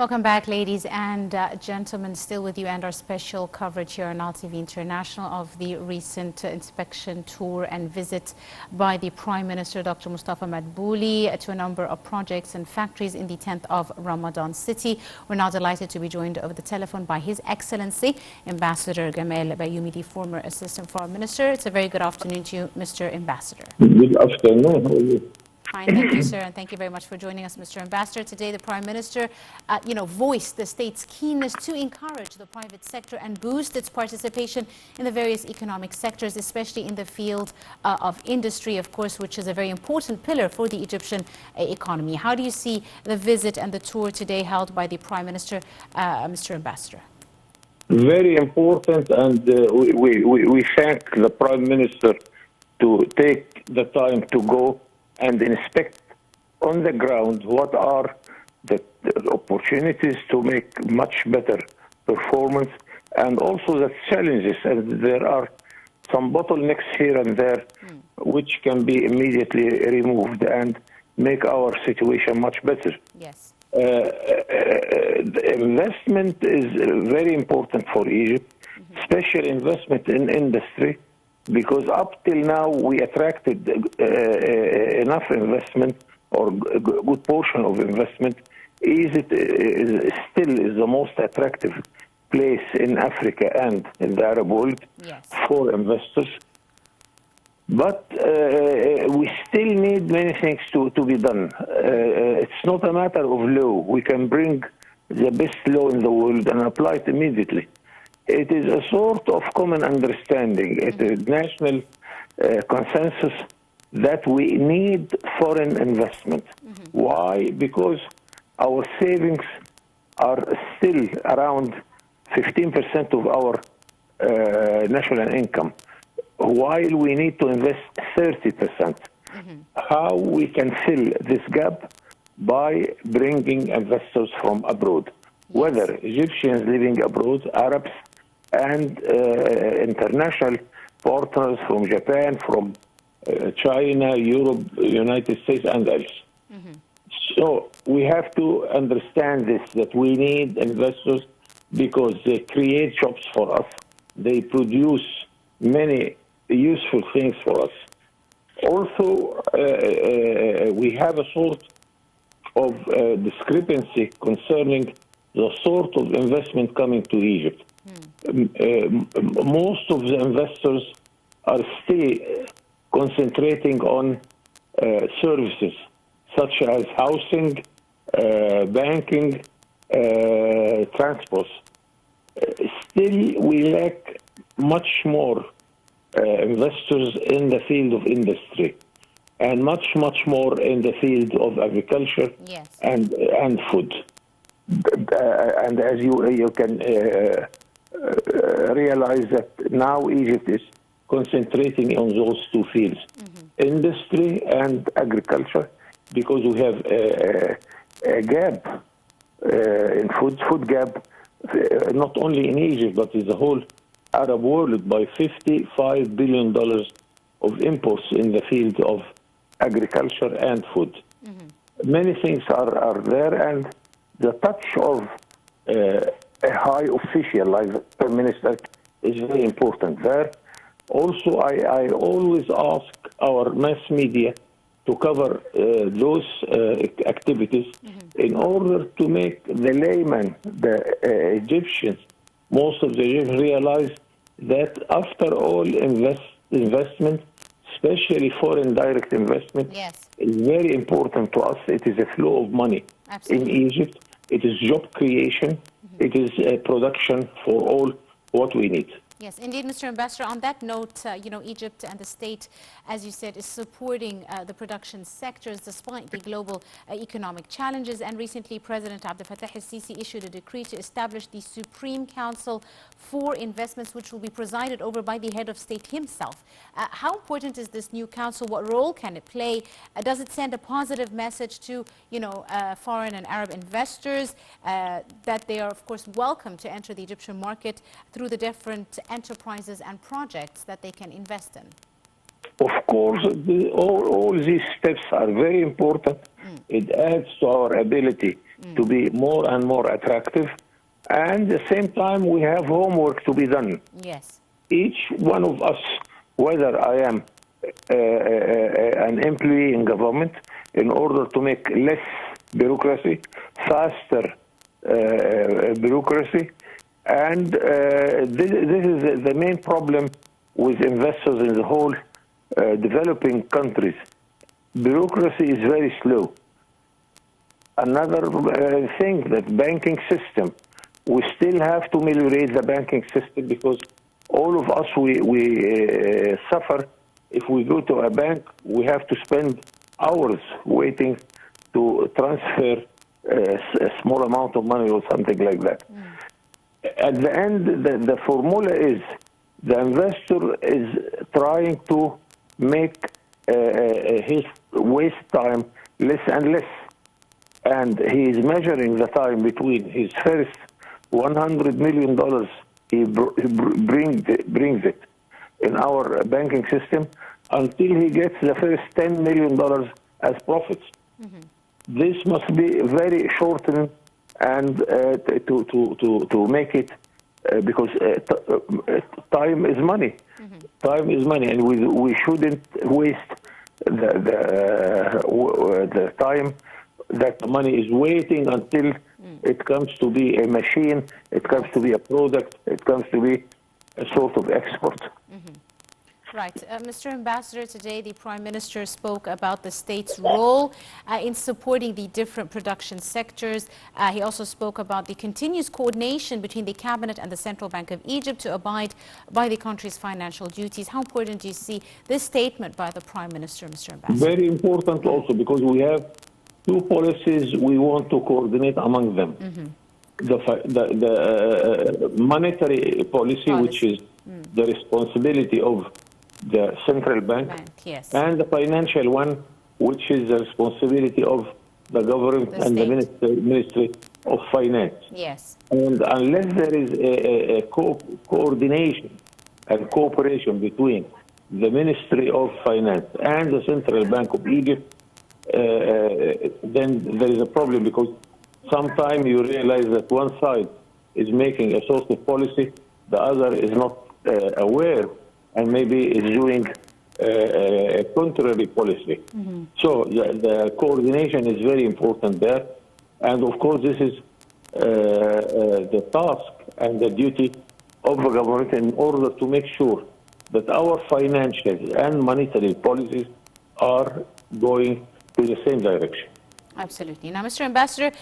Welcome back, ladies and gentlemen. Still with you and our special coverage here on LTV International of the recent inspection tour and visit by the Prime Minister, Dr. Mustafa Madbouli, to a number of projects and factories in the 10th of Ramadan city. We're now delighted to be joined over the telephone by His Excellency, Ambassador Gamal Bayoumi, the former Assistant Foreign Minister. It's a very good afternoon to you, Mr. Ambassador. Good afternoon. How are you? Fine, thank you, sir, and thank you very much for joining us, Mr. Ambassador. Today, the Prime Minister, voiced the state's keenness to encourage the private sector and boost its participation in the various economic sectors, especially in the field of industry, of course, which is a very important pillar for the Egyptian economy. How do you see the visit and the tour today held by the Prime Minister, Mr. Ambassador? Very important, and we thank the Prime Minister to take the time to go and inspect on the ground what are the opportunities to make much better performance, and also the challenges. And there are some bottlenecks here and there which can be immediately removed and make our situation much better. Yes. The investment is very important for Egypt, special investment in industry, because up till now we attracted enough investment, or a good portion of investment. Egypt still is the most attractive place in Africa and in the Arab world for investors. But we still need many things to be done. It's not a matter of law. We can bring the best law in the world and apply it immediately. It is a sort of common understanding. It is national consensus that we need foreign investment. Why? Because our savings are still around 15% of our national income, while we need to invest 30%. How we can fill this gap? By bringing investors from abroad, whether Egyptians living abroad, Arabs, and international partners from Japan, from China, Europe, United States, and else. So we have to understand this, that we need investors because they create jobs for us. They produce many useful things for us. Also, we have a sort of discrepancy concerning the sort of investment coming to Egypt. Most of the investors are still concentrating on services such as housing, banking, transport. Still, we lack much more investors in the field of industry, and much more in the field of agriculture and food. And as you can realize that now Egypt is concentrating on those two fields, industry and agriculture, because we have a gap in food gap, not only in Egypt, but in the whole Arab world, by $55 billion of imports in the field of agriculture and food. Many things are there, and the touch of a high official like the Prime Minister is very important there. Also, I always ask our mass media to cover those activities in order to make the layman, the Egyptians, most of the Egyptians realize that after all investment, especially foreign direct investment, is very important to us. It is a flow of money in Egypt. It is job creation. It is a production for all what we need. Yes, indeed, Mr. Ambassador. On that note, Egypt and the state, as you said, is supporting the production sectors despite the global economic challenges. And recently, President Abdel Fattah el-Sisi issued a decree to establish the Supreme Council for Investments, which will be presided over by the head of state himself. How important is this new council? What role can it play? Does it send a positive message to, foreign and Arab investors that they are, of course, welcome to enter the Egyptian market through the different enterprises and projects that they can invest in? Of course, all these steps are very important. It adds to our ability to to be more and more attractive. And at the same time, we have homework to be done. Yes. Each one of us, whether I am an employee in government, in order to make less bureaucracy, faster bureaucracy, and this is the main problem with investors in the whole developing countries. Bureaucracy is very slow. Another thing, that banking system, we still have to ameliorate the banking system, because all of us, we suffer. If we go to a bank, we have to spend hours waiting to transfer a small amount of money or something like that. At the end, the formula is the investor is trying to make his waste time less and less. And he is measuring the time between his first $100 million he brings it in our banking system until he gets the first $10 million as profits. This must be very shortened and to make it, because time is money. Time is money, and we shouldn't waste the time that the money is waiting until it comes to be a machine, it comes to be a product, it comes to be a sort of export. Right. Mr. Ambassador, today the Prime Minister spoke about the state's role in supporting the different production sectors. He also spoke about the continuous coordination between the Cabinet and the Central Bank of Egypt to abide by the country's financial duties. How important do you see this statement by the Prime Minister, Mr. Ambassador? Very important also, because we have two policies we want to coordinate among them. The monetary policy, which is the responsibility of the central bank, yes. and the financial one, which is the responsibility of the government and the Ministry of Finance. Yes. And unless there is a coordination and cooperation between the Ministry of Finance and the Central Bank of Egypt, then there is a problem, because sometimes you realize that one side is making a sort of policy, the other is not aware, and maybe is doing a contrary policy. So the coordination is very important there. And of course, this is the task and the duty of the government in order to make sure that our financial and monetary policies are going to the same direction. Absolutely. Now, Mr. Ambassador,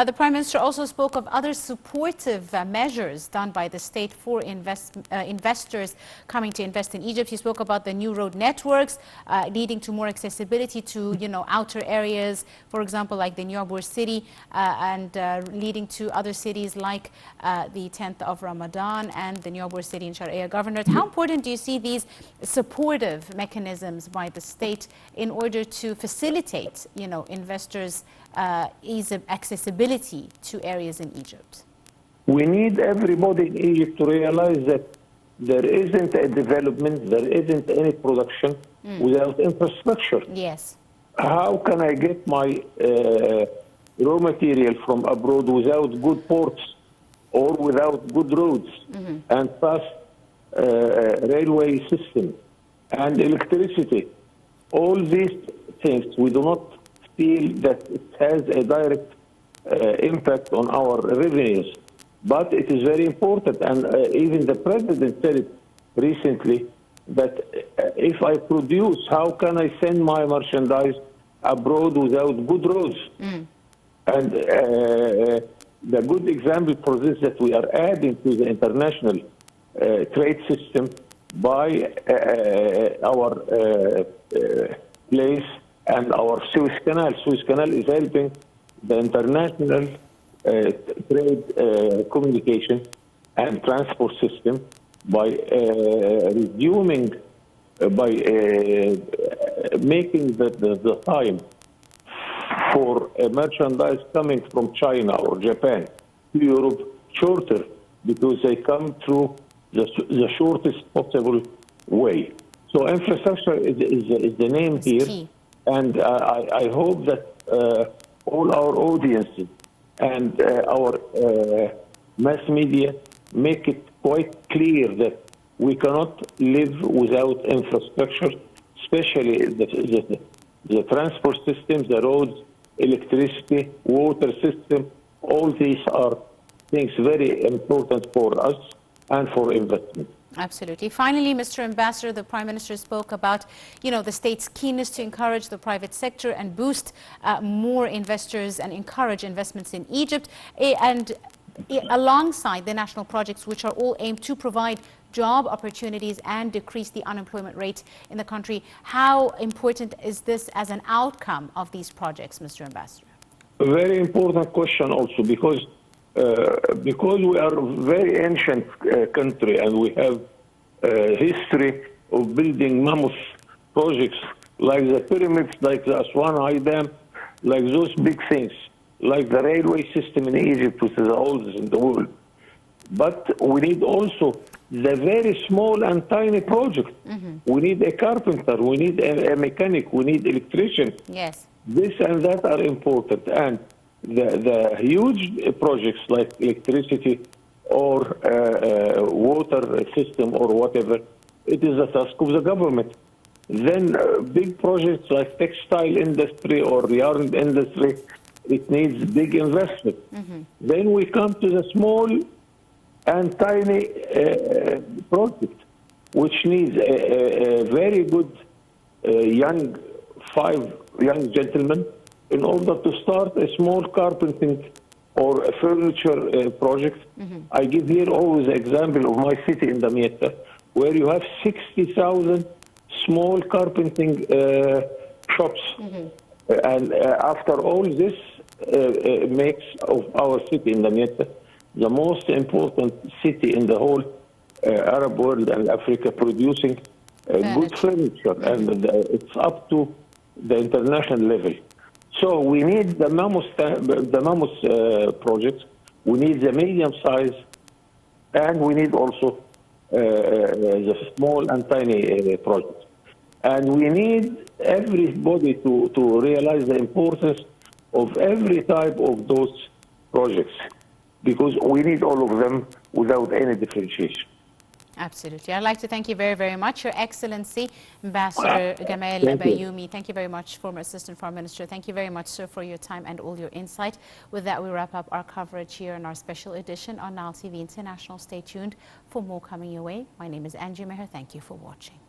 the Prime Minister also spoke of other supportive measures done by the state for investors coming to invest in Egypt. He spoke about the new road networks leading to more accessibility to, outer areas, for example, like the Niobur city, and leading to other cities like the 10th of Ramadan and the Niobur city in Sharqiya Governorate. How important do you see these supportive mechanisms by the state in order to facilitate, investors' ease of accessibility to areas in Egypt? We need everybody in Egypt to realize that there isn't a development, there isn't any production without infrastructure. Yes. How can I get my raw material from abroad without good ports or without good roads and fast railway system and electricity? All these things, we do not feel that it has a direct impact on our revenues, but it is very important. And even the president said it recently, that if I produce, how can I send my merchandise abroad without good roads? And the good example for this, that we are adding to the international trade system by our place and our Suez Canal. Suez Canal is helping the international trade communication and transport system by resuming, by making the time for merchandise coming from China or Japan to Europe shorter, because they come through the shortest possible way. So infrastructure is the name here. Key. And I hope that all our audiences and our mass media make it quite clear that we cannot live without infrastructure, especially the transport system, the roads, electricity, water system. All these are things very important for us and for investment. Absolutely. Finally, Mr. Ambassador, the Prime Minister spoke about, the state's keenness to encourage the private sector and boost more investors and encourage investments in Egypt, and alongside the national projects, which are all aimed to provide job opportunities and decrease the unemployment rate in the country. How important is this as an outcome of these projects, Mr. Ambassador? A very important question also, because we are a very ancient country and we have a history of building mammoth projects like the pyramids, like the Aswan High Dam, like those big things, like the railway system in Egypt, which is the oldest in the world. But we need also the very small and tiny project. We need a carpenter, we need a mechanic, we need electrician. Yes. This and that are important. And the huge projects like electricity or water system or whatever, it is the task of the government. Then big projects like textile industry or yarn industry, it needs big investment. Then we come to the small and tiny project, which needs a very good five young gentlemen in order to start a small carpentering or a furniture project. I give here always the example of my city in Damietta, where you have 60,000 small carpentering shops. And after all this makes of our city in Damietta the most important city in the whole Arab world and Africa, producing good furniture, and it's up to the international level. So we need the mammoth projects, we need the medium size, and we need also the small and tiny projects. And we need everybody to realize the importance of every type of those projects, because we need all of them without any differentiation. Absolutely. I'd like to thank you very, very much, Your Excellency, Ambassador Gamal Bayoumi. Thank you very much, former Assistant Foreign Minister. Thank you very much, sir, for your time and all your insight. With that, we wrap up our coverage here in our special edition on Nile TV International. Stay tuned for more coming your way. My name is Angie Meher. Thank you for watching.